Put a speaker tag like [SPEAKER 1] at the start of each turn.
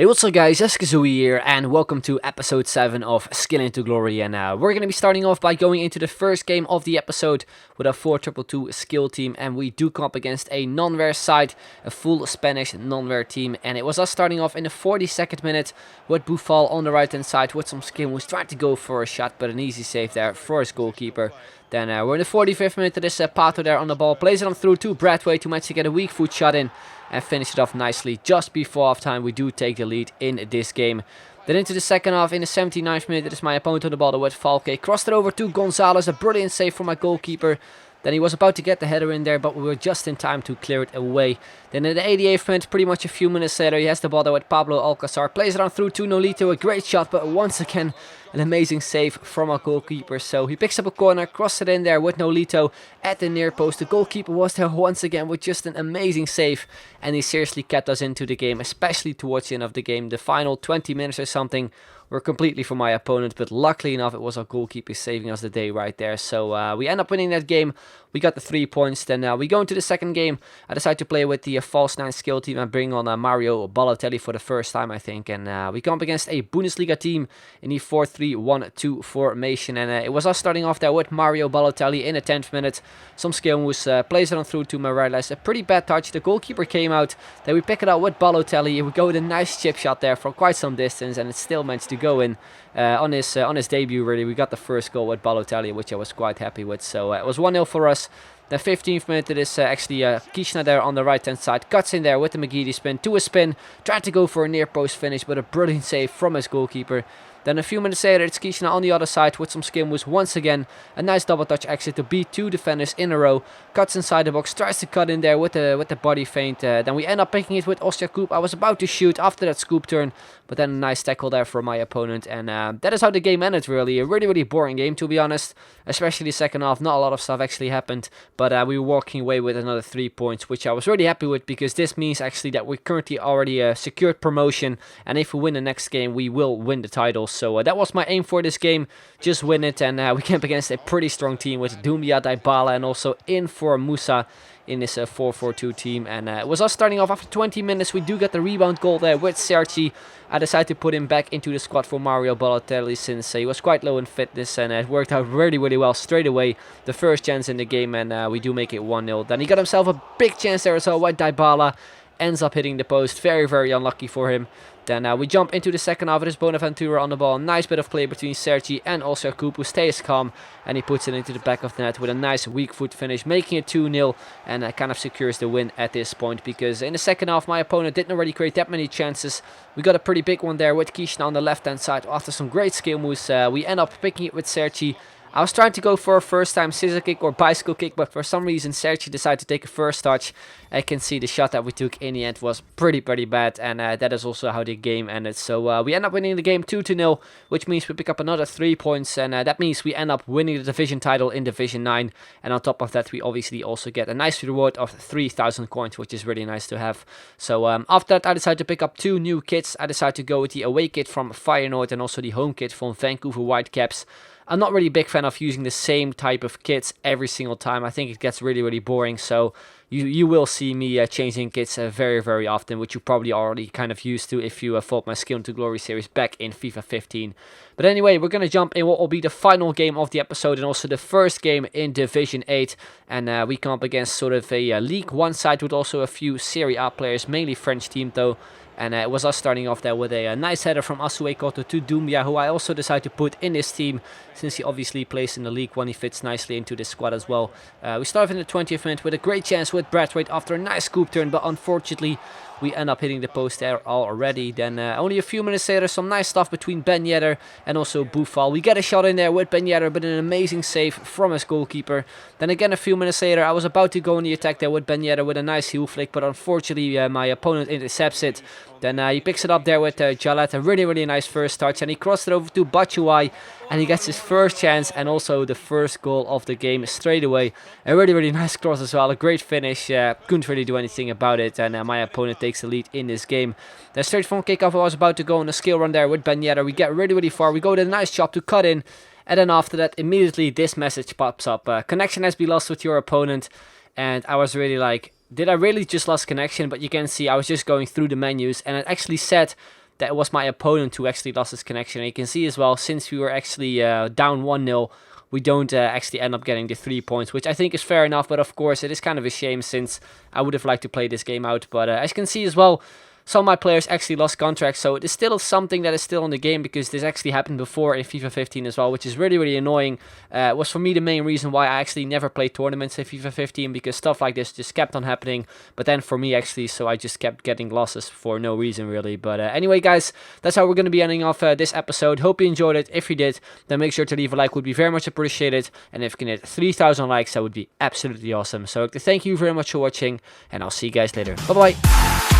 [SPEAKER 1] Hey, what's up guys, Eskazooie here, and welcome to episode 7 of Skill into Glory, and we're going to be starting off by going into the first game of the episode with a 4-2-2 skill team, and we do come up against a non-rare side, a full Spanish non-rare team, and it was us starting off in the 42nd minute with Buffal on the right hand side with some skill moves, tried to go for a shot, but an easy save there for his goalkeeper. Then we're in the 45th minute, there is Pato there on the ball, plays it on through to Bradway to manage to get a weak foot shot in and finish it off nicely. Just before half time, we do take the lead in this game. Then into the second half, in the 79th minute, it is my opponent on the ball with Falke. Crossed it over to Gonzalez, a brilliant save from my goalkeeper. Then he was about to get the header in there, but we were just in time to clear it away. Then in the 88th minute, pretty much a few minutes later, he has the ball there with Pablo Alcazar. Plays it on through to Nolito, a great shot, but once again, an amazing save from our goalkeeper. So he picks up a corner, crosses it in there with Nolito at the near post. The goalkeeper was there once again with just an amazing save, and he seriously kept us into the game, especially towards the end of the game. The final 20 minutes or something were completely for my opponent, but luckily enough, it was our goalkeeper saving us the day right there. So we end up winning that game. We got the 3 points. Then we go into the second game. I decide to play with the false 9 skill team and bring on Mario Balotelli for the first time, I think. And we come up against a Bundesliga team in the 4-3-1-2 formation. And it was us starting off there with Mario Balotelli in the 10th minute. Some skill moves, plays it on through to Morales. A pretty bad touch. The goalkeeper came out. Then we pick it out with Balotelli. We go with a nice chip shot there from quite some distance, and it still managed to go in. On his debut, really, we got the first goal with Balotelli, which I was quite happy with. So it was 1-0 for us. The 15th minute, it is actually Kishna there on the right hand side, cuts in there with the McGeady spin to a spin, tried to go for a near post finish, but a brilliant save from his goalkeeper. Then a few minutes later, it's Kishna on the other side with some skill moves once again. A nice double touch exit to beat 2 defenders in a row. Cuts inside the box, tries to cut in there with the body feint. Then we end up picking it with Ostiakoub. I was about to shoot after that scoop turn, but then a nice tackle there for my opponent. And that is how the game ended, really. A really, really boring game, to be honest. Especially the second half, not a lot of stuff actually happened. But we were walking away with another 3 points, which I was really happy with, because this means actually that we currently already secured promotion. And if we win the next game, we will win the title. So that was my aim for this game, just win it, and we came up against a pretty strong team with Doumbia, Dybala, and also in for Musa in this 4-4-2 team. And it was us starting off after 20 minutes. We do get the rebound goal there with Sergi. I decided to put him back into the squad for Mario Balotelli, since he was quite low in fitness, and it worked out really, really well straight away. The first chance in the game, and we do make it 1-0. Then he got himself a big chance there as well with Dybala. Ends up hitting the post. Very, very unlucky for him. Then we jump into the second half. It is Bonaventura on the ball. Nice bit of play between Sergi and Ostiakoub, who stays calm, and he puts it into the back of the net with a nice weak foot finish, making it 2-0, and kind of secures the win at this point, because in the second half my opponent didn't really create that many chances. We got a pretty big one there with Kishna on the left hand side. After some great skill moves, we end up picking it with Sergi. I was trying to go for a first time scissor kick or bicycle kick, but for some reason Sergi decided to take a first touch. I can see the shot that we took in the end was pretty bad, and that is also how the game ended. So we end up winning the game 2-0, which means we pick up another 3 points, and that means we end up winning the division title in Division 9. And on top of that, we obviously also get a nice reward of 3,000 coins, which is really nice to have. So after that, I decided to pick up 2 new kits. I decided to go with the away kit from Feyenoord and also the home kit from Vancouver Whitecaps. I'm not really a big fan of using the same type of kits every single time. I think it gets really, really boring. So you will see me changing kits very, very often, which you probably already kind of used to if you followed my Skill into Glory series back in FIFA 15. But anyway, we're going to jump in what will be the final game of the episode, and also the first game in Division 8. And we come up against sort of a League 1 side with also a few Serie A players, mainly French team though. And it was us starting off there with a nice header from Asue Koto to Doumbia, who I also decided to put in this team, since he obviously plays in the League 1. He fits nicely into this squad as well. We start in the 20th minute with a great chance with Brathwaite after a nice scoop turn, but unfortunately we end up hitting the post there already. Then only a few minutes later, some nice stuff between Ben Yedder and also Buffal. We get a shot in there with Ben Yedder, but an amazing save from his goalkeeper. Then again, a few minutes later, I was about to go in the attack there with Ben Yedder with a nice heel flick, but unfortunately my opponent intercepts it. Then he picks it up there with Jalet, a really, really nice first touch, and he crossed it over to Batshuayi, and he gets his first chance and also the first goal of the game straight away. A really, really nice cross as well, a great finish. Couldn't really do anything about it, and my opponent takes the lead in this game. Then straight from kickoff, I was about to go on a skill run there with Ben Yedder. We get really, really far. We go with a nice chop to cut in, and then after that, immediately this message pops up. Connection has been lost with your opponent, and I was really like, did I really just lost connection? But you can see I was just going through the menus, and it actually said that it was my opponent who actually lost his connection. And you can see as well, since we were actually down 1-0, we don't actually end up getting the 3 points, which I think is fair enough. But of course, it is kind of a shame since I would have liked to play this game out. But as you can see as well, some of my players actually lost contracts, so it is still something that is still in the game, because this actually happened before in FIFA 15 as well, which is really, really annoying. It was for me the main reason why I actually never played tournaments in FIFA 15, because stuff like this just kept on happening. But then for me actually, so I just kept getting losses for no reason really. But anyway guys, that's how we're going to be ending off this episode. Hope you enjoyed it. If you did, then make sure to leave a like, would be very much appreciated. And if you can hit 3,000 likes, that would be absolutely awesome. So thank you very much for watching, and I'll see you guys later. Bye bye.